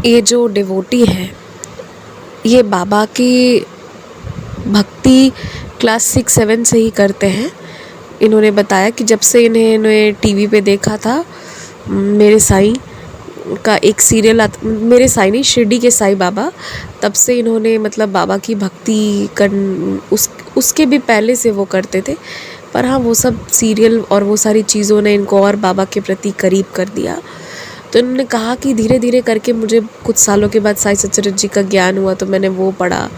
ये जो डिवोटी है ये बाबा की भक्ति क्लास 6-7 से ही करते हैं। इन्होंने बताया कि जब से इन्हें टीवी पे देखा था, मेरे साईं का एक सीरियल आता, मेरे साईं नहीं, शिरडी के साईं बाबा, तब से इन्होंने मतलब बाबा की भक्ति उसके भी पहले से वो करते थे। पर हाँ, वो सब सीरियल और वो सारी चीज़ों ने इनको और बाबा के प्रति करीब कर दिया। तो इन्होंने कहा कि धीरे धीरे करके मुझे कुछ सालों के बाद साईं सच्चिदानंद जी का ज्ञान हुआ, तो मैंने वो पढ़ा।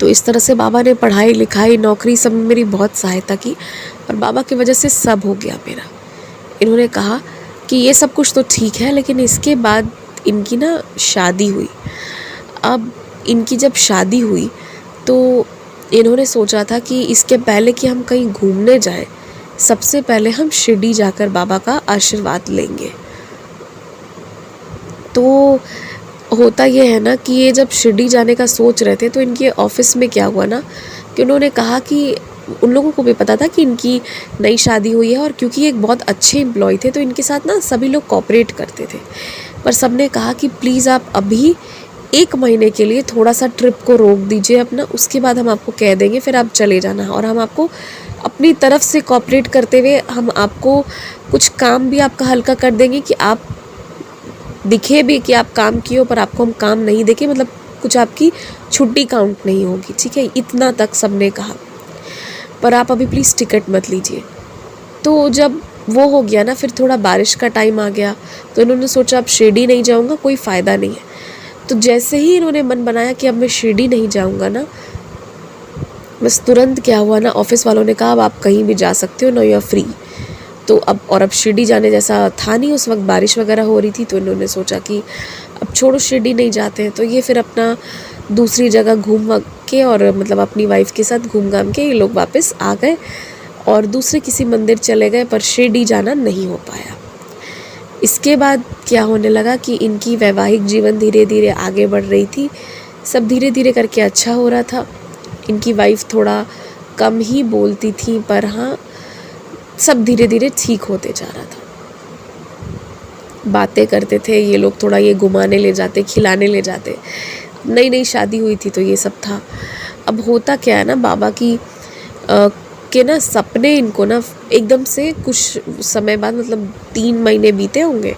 तो इस तरह से बाबा ने पढ़ाई लिखाई नौकरी सब में मेरी बहुत सहायता की और बाबा की वजह से सब हो गया मेरा। इन्होंने कहा कि ये सब कुछ तो ठीक है, लेकिन इसके बाद इनकी ना शादी हुई। अब इनकी जब शादी हुई तो इन्होंने सोचा था कि इसके पहले कि हम कहीं घूमने जाएं, सबसे पहले हम शिरडी जाकर बाबा का आशीर्वाद लेंगे। तो होता ये है ना कि ये जब शिरडी जाने का सोच रहे थे तो इनके ऑफिस में क्या हुआ ना कि उन्होंने कहा कि उन लोगों को भी पता था कि इनकी नई शादी हुई है, और क्योंकि ये एक बहुत अच्छे एम्प्लॉय थे तो इनके साथ ना सभी लोग कोऑपरेट करते थे। पर सबने कहा कि प्लीज़ आप अभी 1 महीने के लिए थोड़ा सा ट्रिप को रोक दीजिए अपना, उसके बाद हम आपको कह देंगे, फिर आप चले जाना और हम आपको अपनी तरफ से कोऑपरेट करते हुए हम आपको कुछ काम भी आपका हल्का कर देंगे कि आप दिखे भी कि आप काम किए हो, पर आपको हम काम नहीं देंगे, मतलब कुछ आपकी छुट्टी काउंट नहीं होगी, ठीक है। इतना तक सबने कहा, पर आप अभी प्लीज़ टिकट मत लीजिए। तो जब वो हो गया ना, फिर थोड़ा बारिश का टाइम आ गया तो इन्होंने सोचा अब शिरडी नहीं जाऊँगा, कोई फ़ायदा नहीं है। तो जैसे ही इन्होंने मन बनाया कि अब मैं शिरडी नहीं जाऊँगा ना, बस तुरंत क्या हुआ ना, ऑफिस वालों ने कहा अब आप कहीं भी जा सकते हो, नो यू आर फ्री। तो अब शिरडी जाने जैसा था नहीं, उस वक्त बारिश वगैरह हो रही थी, तो इन्होंने सोचा कि अब छोड़ो शिरडी नहीं जाते हैं। तो ये फिर अपना दूसरी जगह घूम के और मतलब अपनी वाइफ के साथ घूम घाम के ये लोग वापस आ गए और दूसरे किसी मंदिर चले गए, पर शिरडी जाना नहीं हो पाया। इसके बाद क्या होने लगा कि इनकी वैवाहिक जीवन धीरे धीरे आगे बढ़ रही थी, सब धीरे धीरे करके अच्छा हो रहा था। इनकी वाइफ थोड़ा कम ही बोलती थी, पर हाँ सब धीरे धीरे ठीक होते जा रहा था। बातें करते थे ये लोग, थोड़ा ये घुमाने ले जाते, खिलाने ले जाते। नई नई शादी हुई थी तो ये सब था। अब होता क्या है ना, बाबा की के ना सपने इनको ना एकदम से कुछ समय बाद, मतलब 3 महीने बीते होंगे,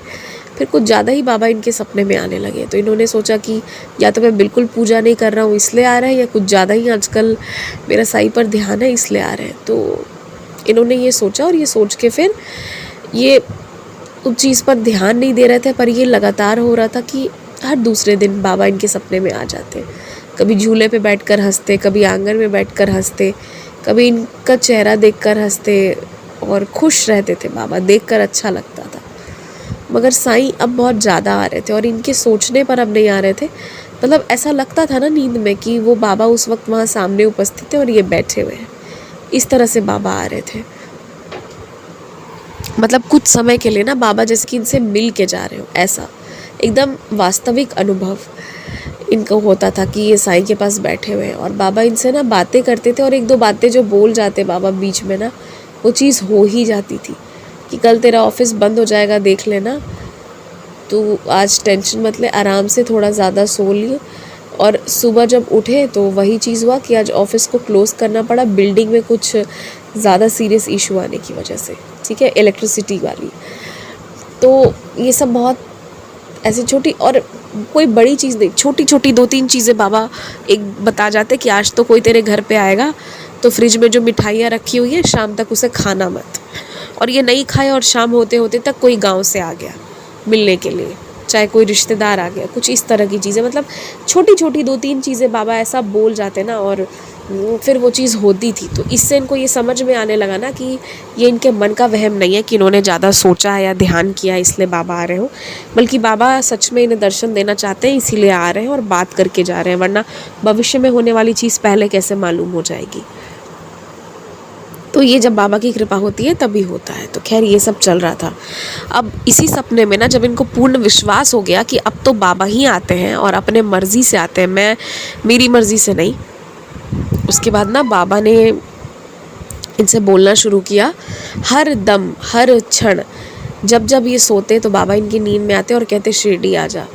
फिर कुछ ज़्यादा ही बाबा इनके सपने में आने लगे। तो इन्होंने सोचा कि या तो मैं बिल्कुल पूजा नहीं कर रहा हूँ इसलिए आ रहा है, या कुछ ज़्यादा ही आजकल मेरा साईं पर ध्यान है इसलिए आ रहे हैं। तो इन्होंने ये सोचा और ये सोच के फिर ये उस चीज़ पर ध्यान नहीं दे रहे थे, पर ये लगातार हो रहा था कि हर दूसरे दिन बाबा इनके सपने में आ जाते। कभी झूले पे बैठकर हंसते, कभी आंगन में बैठकर हंसते, कभी इनका चेहरा देखकर हंसते और खुश रहते थे। बाबा देखकर अच्छा लगता था। मगर साईं अब बहुत ज़्यादा आ रहे थे और इनके सोचने पर अब नहीं आ रहे थे। मतलब ऐसा लगता था ना नींद में कि वो बाबा उस वक्त वहाँ सामने उपस्थित थे और ये बैठे हुए हैं। इस तरह से बाबा आ रहे थे। मतलब कुछ समय के लिए ना बाबा जैसे कि इनसे मिल के जा रहे हो, ऐसा एकदम वास्तविक अनुभव इनको होता था कि ये साईं के पास बैठे हुए हैं और बाबा इनसे ना बातें करते थे। और 1-2 बातें जो बोल जाते बाबा बीच में ना, वो चीज़ हो ही जाती थी कि कल तेरा ऑफिस बंद हो जाएगा, देख लेना, तो आज टेंशन मत ले, आराम से थोड़ा ज़्यादा सो लिए। और सुबह जब उठे तो वही चीज़ हुआ कि आज ऑफिस को क्लोज़ करना पड़ा, बिल्डिंग में कुछ ज़्यादा सीरियस इशू आने की वजह से, ठीक है, इलेक्ट्रिसिटी वाली। तो ये सब बहुत ऐसी छोटी और कोई बड़ी चीज़ नहीं, छोटी छोटी 2-3 चीज़ें बाबा एक बता जाते कि आज तो कोई तेरे घर पे आएगा, तो फ्रिज में जो मिठाइयाँ रखी हुई हैं शाम तक उसे खाना मत। और ये नहीं खाए और शाम होते होते तक कोई गांव से आ गया मिलने के लिए, चाहे कोई रिश्तेदार आ गया, कुछ इस तरह की चीज़ें। मतलब छोटी छोटी 2-3 चीज़ें बाबा ऐसा बोल जाते ना, और फिर वो चीज़ होती थी। तो इससे इनको ये समझ में आने लगा ना कि ये इनके मन का वहम नहीं है कि इन्होंने ज़्यादा सोचा है या ध्यान किया इसलिए बाबा आ रहे हो, बल्कि बाबा सच में इन्हें दर्शन देना चाहते हैं, इसीलिए आ रहे हैं और बात करके जा रहे हैं, वरना भविष्य में होने वाली चीज़ पहले कैसे मालूम हो जाएगी। तो ये जब बाबा की कृपा होती है तभी होता है। तो खैर ये सब चल रहा था। अब इसी सपने में ना जब इनको पूर्ण विश्वास हो गया कि अब तो बाबा ही आते हैं और अपने मर्ज़ी से आते हैं, मेरी मर्ज़ी से नहीं, उसके बाद ना बाबा ने इनसे बोलना शुरू किया हर दम हर क्षण जब जब ये सोते तो बाबा इनकी नींद में आते और कहते शिरडी आ जा,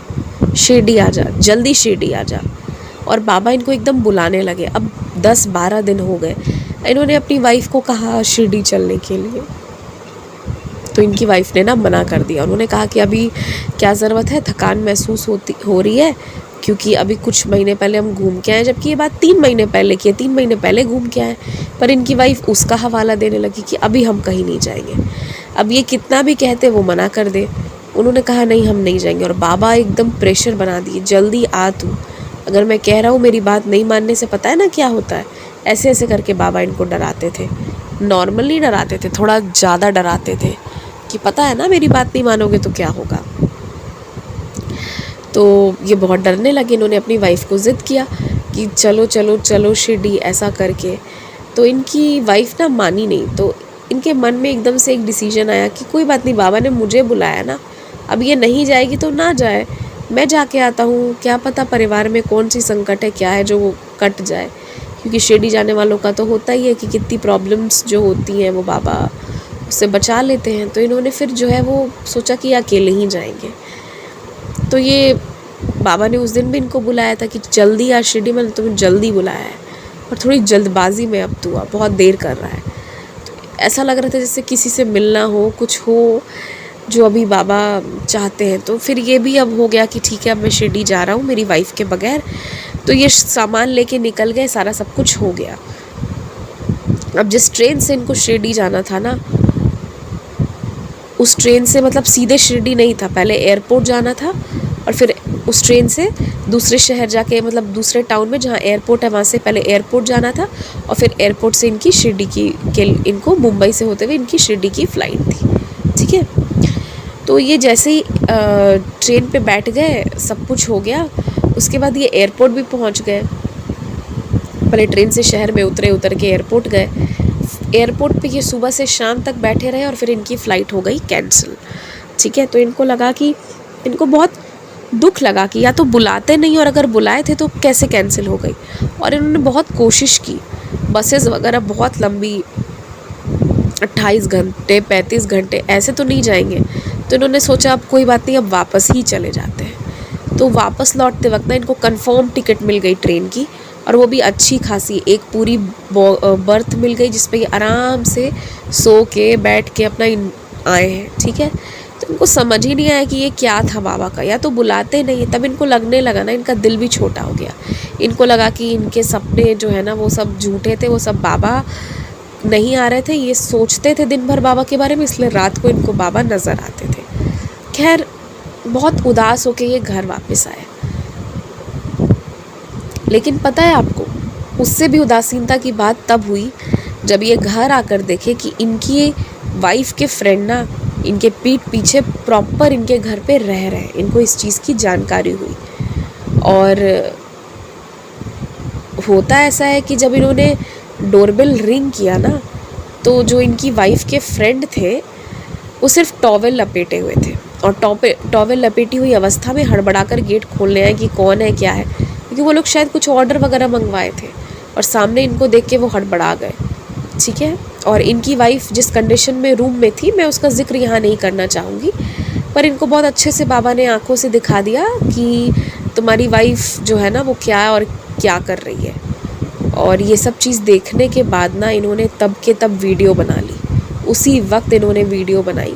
शिरडी आ जा, जल्दी शिरडी आ जा। और बाबा इनको एकदम बुलाने लगे। अब 10-12 दिन हो गए। इन्होंने अपनी वाइफ को कहा शिरडी चलने के लिए, तो इनकी वाइफ ने ना मना कर दिया। उन्होंने कहा कि अभी क्या ज़रूरत है, थकान महसूस हो रही है, क्योंकि अभी कुछ महीने पहले हम घूम के आए, जबकि ये बात 3 महीने पहले की है, 3 महीने पहले घूम के आए। पर इनकी वाइफ उसका हवाला देने लगी कि अभी हम कहीं नहीं जाएंगे। अब ये कितना भी कहते वो मना कर दे। उन्होंने कहा नहीं हम नहीं जाएंगे। और बाबा एकदम प्रेशर बना दिए, जल्दी आ तू, अगर मैं कह रहा हूँ मेरी बात नहीं मानने से पता है ना क्या होता है। ऐसे ऐसे करके बाबा इनको डराते थे। नॉर्मली डराते थे, थोड़ा ज़्यादा डराते थे कि पता है ना मेरी बात नहीं मानोगे तो क्या होगा। तो ये बहुत डरने लगे। इन्होंने अपनी वाइफ को ज़िद किया कि चलो चलो चलो शिरडी, ऐसा करके। तो इनकी वाइफ ना मानी नहीं। तो इनके मन में एकदम से एक डिसीजन आया कि कोई बात नहीं, बाबा ने मुझे बुलाया ना, अब ये नहीं जाएगी तो ना जाए, मैं जाके आता हूँ, क्या पता परिवार में कौन सी संकट है, क्या है जो वो कट जाए। क्योंकि शिरडी जाने वालों का तो होता ही है कि कितनी प्रॉब्लम्स जो होती हैं वो बाबा उससे बचा लेते हैं। तो इन्होंने फिर जो है वो सोचा कि अकेले ही जाएंगे। तो ये बाबा ने उस दिन भी इनको बुलाया था कि जल्दी आ शिरडी, मैंने तुम्हें जल्दी बुलाया है और थोड़ी जल्दबाजी में अब तू आ, बहुत देर कर रहा है। तो ऐसा लग रहा था जैसे किसी से मिलना हो, कुछ हो जो अभी बाबा चाहते हैं। तो फिर ये भी अब हो गया कि ठीक है अब मैं शिरडी जा रहा हूँ मेरी वाइफ के बगैर। तो ये सामान लेके निकल गए, सारा सब कुछ हो गया। अब जिस ट्रेन से इनको शिरडी जाना था ना, उस ट्रेन से मतलब सीधे शिरडी नहीं था, पहले एयरपोर्ट जाना था और फिर उस ट्रेन से दूसरे शहर जाके, मतलब दूसरे टाउन में जहाँ एयरपोर्ट है वहाँ से पहले एयरपोर्ट जाना था और फिर एयरपोर्ट से इनकी शिरडी के इनको मुंबई से होते हुए इनकी शिरडी की फ़्लाइट थी। ठीक है, तो ये जैसे ही ट्रेन पे बैठ गए, सब कुछ हो गया, उसके बाद ये एयरपोर्ट भी पहुँच गए। पहले ट्रेन से शहर में उतर के एयरपोर्ट गए। एयरपोर्ट पे ये सुबह से शाम तक बैठे रहे और फिर इनकी फ़्लाइट हो गई कैंसिल। ठीक है, तो इनको लगा कि, इनको बहुत दुख लगा कि या तो बुलाते नहीं और अगर बुलाए थे तो कैसे कैंसिल हो गई। और इन्होंने बहुत कोशिश की, बसेस वगैरह बहुत लंबी, 28 घंटे 35 घंटे ऐसे तो नहीं जाएंगे। तो इन्होंने सोचा अब कोई बात नहीं, अब वापस ही चले जाते हैं। तो वापस लौटते वक्त ना इनको कंफर्म टिकट मिल गई ट्रेन की, और वो भी अच्छी खासी, एक पूरी बर्थ मिल गई जिस पे ये आराम से सो के बैठ के अपना आए हैं। ठीक है, तो इनको समझ ही नहीं आया कि ये क्या था बाबा का, या तो बुलाते नहीं। तब इनको लगने लगा ना, इनका दिल भी छोटा हो गया। इनको लगा कि इनके सपने जो है ना वो सब झूठे थे, वो सब बाबा नहीं आ रहे थे। ये सोचते थे दिन भर बाबा के बारे में, इसलिए रात को इनको बाबा नज़र आते थे। खैर, बहुत उदास होके ये घर वापस आए। लेकिन पता है आपको, उससे भी उदासीनता की बात तब हुई जब ये घर आकर देखे कि इनकी वाइफ के फ्रेंड ना इनके पीठ पीछे प्रॉपर इनके घर पे रह रहे हैं। इनको इस चीज़ की जानकारी हुई। और होता ऐसा है कि जब इन्होंने डोरबेल रिंग किया ना, तो जो इनकी वाइफ के फ्रेंड थे वो सिर्फ टॉवेल लपेटे हुए थे, और टॉवेल लपेटी हुई अवस्था में हड़बड़ाकर गेट खोलने आए कि कौन है क्या है, क्योंकि वो लोग शायद कुछ ऑर्डर वगैरह मंगवाए थे और सामने इनको देख के वो हड़बड़ा गए। ठीक है, और इनकी वाइफ जिस कंडीशन में रूम में थी, मैं उसका जिक्र यहाँ नहीं करना चाहूँगी, पर इनको बहुत अच्छे से बाबा ने आंखों से दिखा दिया कि तुम्हारी वाइफ जो है ना वो क्या है और क्या कर रही है। और ये सब चीज़ देखने के बाद ना इन्होंने तब के तब वीडियो बना ली। उसी वक्त इन्होंने वीडियो बनाई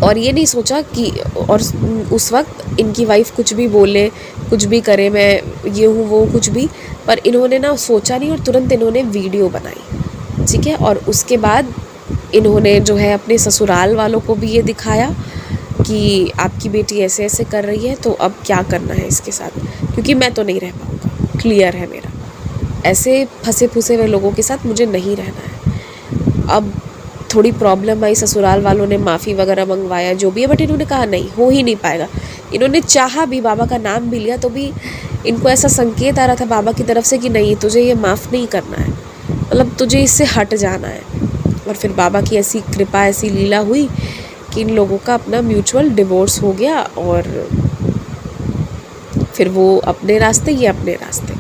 और ये नहीं सोचा कि, और उस वक्त इनकी वाइफ कुछ भी बोले, कुछ भी करे, मैं ये हूँ वो कुछ भी, पर इन्होंने ना सोचा नहीं और तुरंत इन्होंने वीडियो बनाई। ठीक है, और उसके बाद इन्होंने जो है अपने ससुराल वालों को भी ये दिखाया कि आपकी बेटी ऐसे ऐसे कर रही है, तो अब क्या करना है इसके साथ, क्योंकि मैं तो नहीं रह पाऊँगा, क्लियर है मेरा, ऐसे फंसे फुसे हुए लोगों के साथ मुझे नहीं रहना है। अब थोड़ी प्रॉब्लम आई, ससुराल वालों ने माफ़ी वगैरह मंगवाया जो भी है, बट इन्होंने कहा नहीं, हो ही नहीं पाएगा। इन्होंने चाहा भी, बाबा का नाम भी लिया, तो भी इनको ऐसा संकेत आ रहा था बाबा की तरफ से कि नहीं, तुझे ये माफ़ नहीं करना है, मतलब तुझे इससे हट जाना है। और फिर बाबा की ऐसी कृपा, ऐसी लीला हुई कि इन लोगों का अपना म्यूचुअल डिवोर्स हो गया और फिर वो अपने रास्ते, ये अपने रास्ते,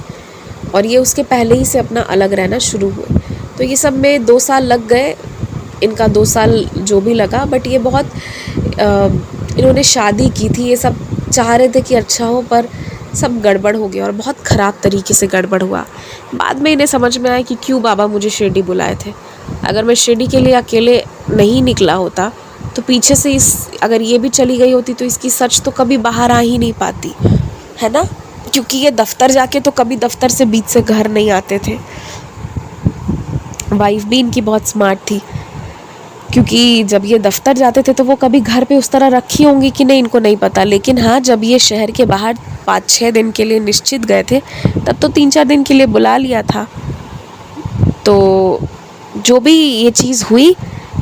और ये उसके पहले ही से अपना अलग रहना शुरू हुए। तो ये सब में 2 साल लग गए इनका 2 साल जो भी लगा, बट ये बहुत इन्होंने शादी की थी, ये सब चाह रहे थे कि अच्छा हो, पर सब गड़बड़ हो गया और बहुत ख़राब तरीके से गड़बड़ हुआ। बाद में इन्हें समझ में आया कि क्यों बाबा मुझे शिरडी बुलाए थे। अगर मैं शिरडी के लिए अकेले नहीं निकला होता तो पीछे से अगर ये भी चली गई होती तो इसकी सच तो कभी बाहर आ ही नहीं पाती, है ना, क्योंकि ये दफ्तर जाके तो कभी दफ्तर से बीच से घर नहीं आते थे। वाइफ भी इनकी बहुत स्मार्ट थी, क्योंकि जब ये दफ्तर जाते थे तो वो कभी घर पे उस तरह रखी होंगी कि नहीं इनको नहीं पता, लेकिन हाँ जब ये शहर के बाहर 5-6 दिन के लिए निश्चित गए थे तब तो 3-4 दिन के लिए बुला लिया था। तो जो भी ये चीज़ हुई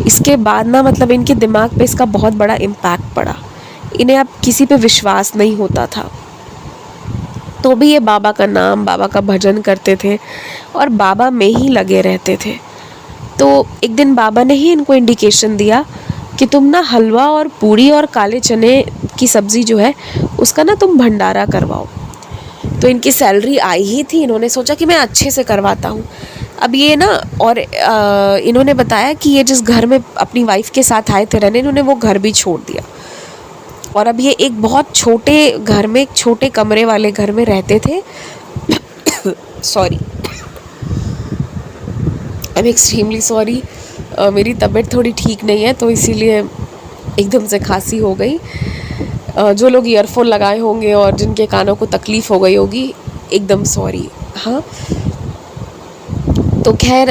इसके बाद ना मतलब इनके दिमाग पे इसका बहुत बड़ा इम्पैक्ट पड़ा। इन्हें अब किसी पे विश्वास नहीं होता था। तो भी ये बाबा का नाम, बाबा का भजन करते थे और बाबा में ही लगे रहते थे। तो एक दिन बाबा ने ही इनको इंडिकेशन दिया कि तुम ना हलवा और पूरी और काले चने की सब्ज़ी जो है उसका ना तुम भंडारा करवाओ। तो इनकी सैलरी आई ही थी, इन्होंने सोचा कि मैं अच्छे से करवाता हूँ। अब ये ना और इन्होंने बताया कि ये जिस घर में अपनी वाइफ के साथ आए थे रहने, इन्होंने वो घर भी छोड़ दिया और अब ये एक बहुत छोटे घर में, एक छोटे कमरे वाले घर में रहते थे। Sorry, I am extremely sorry, मेरी तबीयत थोड़ी ठीक नहीं है तो इसीलिए एकदम से खांसी हो गई। जो लोग ईयरफोन लगाए होंगे और जिनके कानों को तकलीफ़ हो गई होगी, एकदम सॉरी। हाँ, तो खैर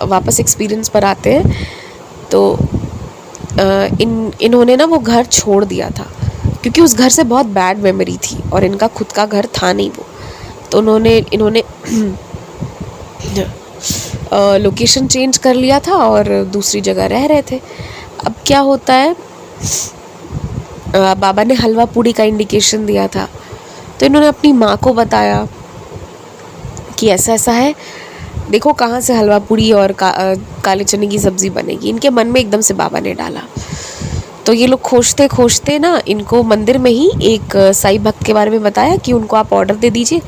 वापस एक्सपीरियंस पर आते हैं। तो इन्होंने ना वो घर छोड़ दिया था क्योंकि उस घर से बहुत बैड मेमोरी थी और इनका खुद का घर था नहीं वो। तो इन्होंने लोकेशन चेंज कर लिया था और दूसरी जगह रह रहे थे। अब क्या होता है, बाबा ने हलवा पूड़ी का इंडिकेशन दिया था तो इन्होंने अपनी माँ को बताया कि ऐसा ऐसा है, देखो कहाँ से हलवा पूड़ी और काले चने की सब्ज़ी बनेगी। इनके मन में एकदम से बाबा ने डाला। तो ये लोग खोजते खोजते ना इनको मंदिर में ही एक साईं भक्त के बारे में बताया कि उनको आप ऑर्डर दे दीजिए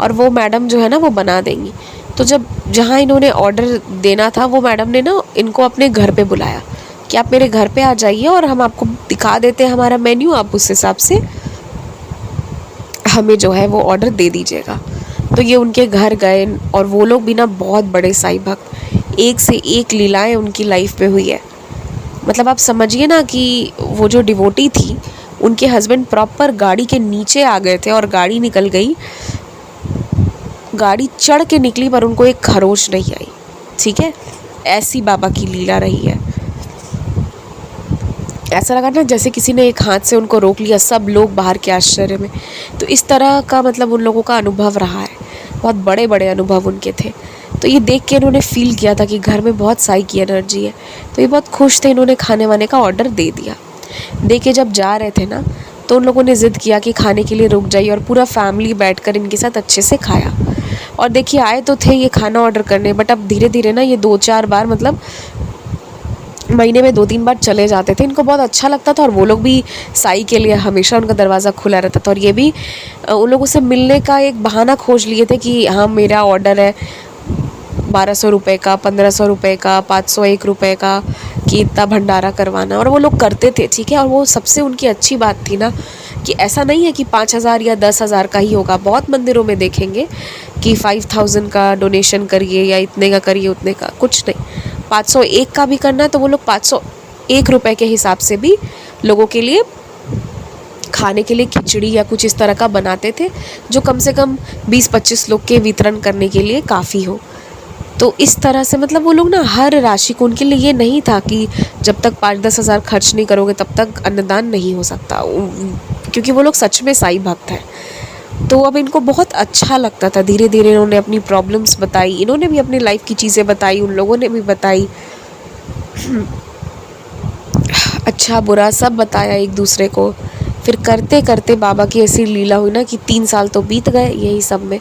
और वो मैडम जो है ना वो बना देंगी। तो जहाँ इन्होंने ऑर्डर देना था वो मैडम ने ना इनको अपने घर पे बुलाया कि आप मेरे घर पे आ जाइए और हम आपको दिखा देते हैं हमारा मेन्यू, आप उस हिसाब से हमें जो है वो ऑर्डर दे दीजिएगा। तो ये उनके घर गए और वो लोग भी ना बहुत बड़े साईं भक्त, एक से एक लीलाएं उनकी लाइफ पे हुई है। मतलब आप समझिए ना कि वो जो डिवोटी थी उनके हस्बैंड प्रॉपर गाड़ी के नीचे आ गए थे और गाड़ी निकल गई, गाड़ी चढ़ के निकली पर उनको एक खरोच नहीं आई। ठीक है, ऐसी बाबा की लीला रही है। ऐसा लगा ना जैसे किसी ने एक हाथ से उनको रोक लिया, सब लोग बाहर के आश्चर्य में। तो इस तरह का मतलब उन लोगों का अनुभव रहा है, बहुत बड़े बड़े अनुभव उनके थे। तो ये देख के इन्होंने फील किया था कि घर में बहुत साई की एनर्जी है। तो ये बहुत खुश थे, इन्होंने खाने वाने का ऑर्डर दे दिया। दे के जब जा रहे थे ना तो उन लोगों ने ज़िद किया कि खाने के लिए रुक जाइए और पूरा फैमिली बैठकर इनके साथ अच्छे से खाया। और देखिए आए तो थे ये खाना ऑर्डर करने, बट अब धीरे धीरे ना ये 2-4 बार मतलब महीने में 2-3 बार चले जाते थे। इनको बहुत अच्छा लगता था और वो लोग भी साई के लिए हमेशा उनका दरवाज़ा खुला रहता था। और ये भी उन लोगों से मिलने का एक बहाना खोज लिए थे कि हाँ मेरा ऑर्डर है 1200 रुपये का, 1500 रुपये का, 501 रुपये का, कि इतना भंडारा करवाना। और वो लोग करते थे, ठीक है। और वो सबसे उनकी अच्छी बात थी ना कि ऐसा नहीं है कि 5000 या 10,000 का ही होगा। बहुत मंदिरों में देखेंगे कि 5000 का डोनेशन करिए या इतने का करिए, उतने का कुछ नहीं। 501 का भी करना है तो वो लोग 501 रुपये के हिसाब से भी लोगों के लिए खाने के लिए खिचड़ी या कुछ इस तरह का बनाते थे, जो कम से कम 20-25 लोग के वितरण करने के लिए काफ़ी हो। तो इस तरह से मतलब वो लोग ना हर राशि को, उनके लिए ये नहीं था कि जब तक 5-10 हज़ार खर्च नहीं करोगे तब तक अन्नदान नहीं हो सकता, क्योंकि वो लोग सच में साईं भक्त हैं। तो अब इनको बहुत अच्छा लगता था। धीरे धीरे इन्होंने अपनी प्रॉब्लम्स बताई, इन्होंने भी अपनी लाइफ की चीज़ें बताई, उन लोगों ने भी बताई, अच्छा बुरा सब बताया एक दूसरे को। फिर करते करते बाबा की ऐसी लीला हुई ना कि 3 साल तो बीत गए यही सब में।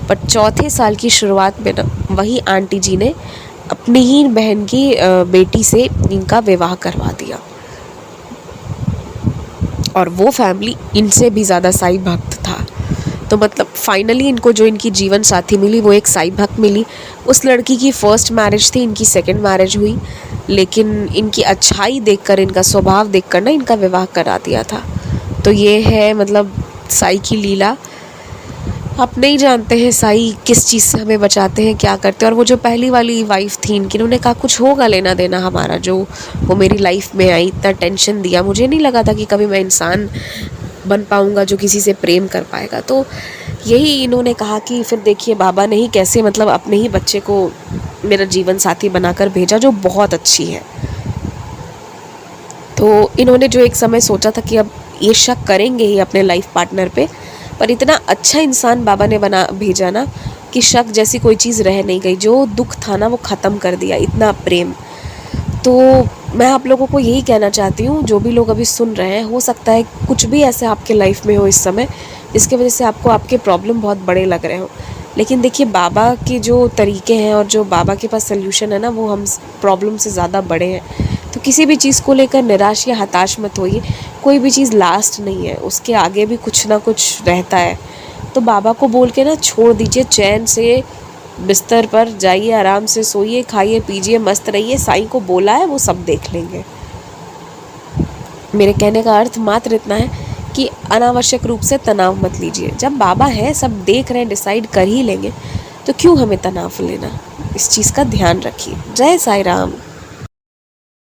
पर चौथे साल की शुरुआत में ना वही आंटी जी ने अपनी ही बहन की बेटी से इनका विवाह करवा दिया। और वो फैमिली इनसे भी ज़्यादा साईं भक्त था। तो मतलब फाइनली इनको जो इनकी जीवन साथी मिली वो एक साईं भक्त मिली। उस लड़की की फर्स्ट मैरिज थी, इनकी सेकंड मैरिज हुई, लेकिन इनकी अच्छाई देखकर, इनका स्वभाव देखकर ना इनका विवाह करा दिया था। तो ये है मतलब साई की लीला। आप नहीं जानते हैं साई किस चीज़ से हमें बचाते हैं, क्या करते हैं। और वो जो पहली वाली वाइफ थी इनकी, उन्होंने कहा कुछ होगा लेना देना हमारा, जो वो मेरी लाइफ में आई, इतना टेंशन दिया, मुझे नहीं लगा था कि कभी मैं इंसान बन पाऊँगा जो किसी से प्रेम कर पाएगा। तो यही इन्होंने कहा कि फिर देखिए बाबा ने ही कैसे मतलब अपने ही बच्चे को मेरा जीवन साथी बनाकर भेजा, जो बहुत अच्छी है। तो इन्होंने जो एक समय सोचा था कि अब ये शक करेंगे ही अपने लाइफ पार्टनर पे, पर इतना अच्छा इंसान बाबा ने बना भेजा ना कि शक जैसी कोई चीज़ रह नहीं गई। जो दुख था ना वो ख़त्म कर दिया, इतना प्रेम। तो मैं आप लोगों को यही कहना चाहती हूँ, जो भी लोग अभी सुन रहे हैं, हो सकता है कुछ भी ऐसे आपके लाइफ में हो इस समय जिसकी वजह से आपको आपके प्रॉब्लम बहुत बड़े लग रहे हो। लेकिन देखिए बाबा के जो तरीके हैं और जो बाबा के पास सल्यूशन है ना, वो हम प्रॉब्लम से ज़्यादा बड़े हैं। तो किसी भी चीज़ को लेकर निराश या हताश मत होइए। कोई भी चीज़ लास्ट नहीं है, उसके आगे भी कुछ ना कुछ रहता है। तो बाबा को बोल के ना छोड़ दीजिए, चैन से बिस्तर पर जाइए, आराम से सोइए, खाइए पीजिए, मस्त रहिए। साईं को बोला है, वो सब देख लेंगे। मेरे कहने का अर्थ मात्र इतना है कि अनावश्यक रूप से तनाव मत लीजिए। जब बाबा है, सब देख रहे हैं, डिसाइड कर ही लेंगे, तो क्यों हमें तनाव लेना। इस चीज़ का ध्यान रखिए। जय साईं राम।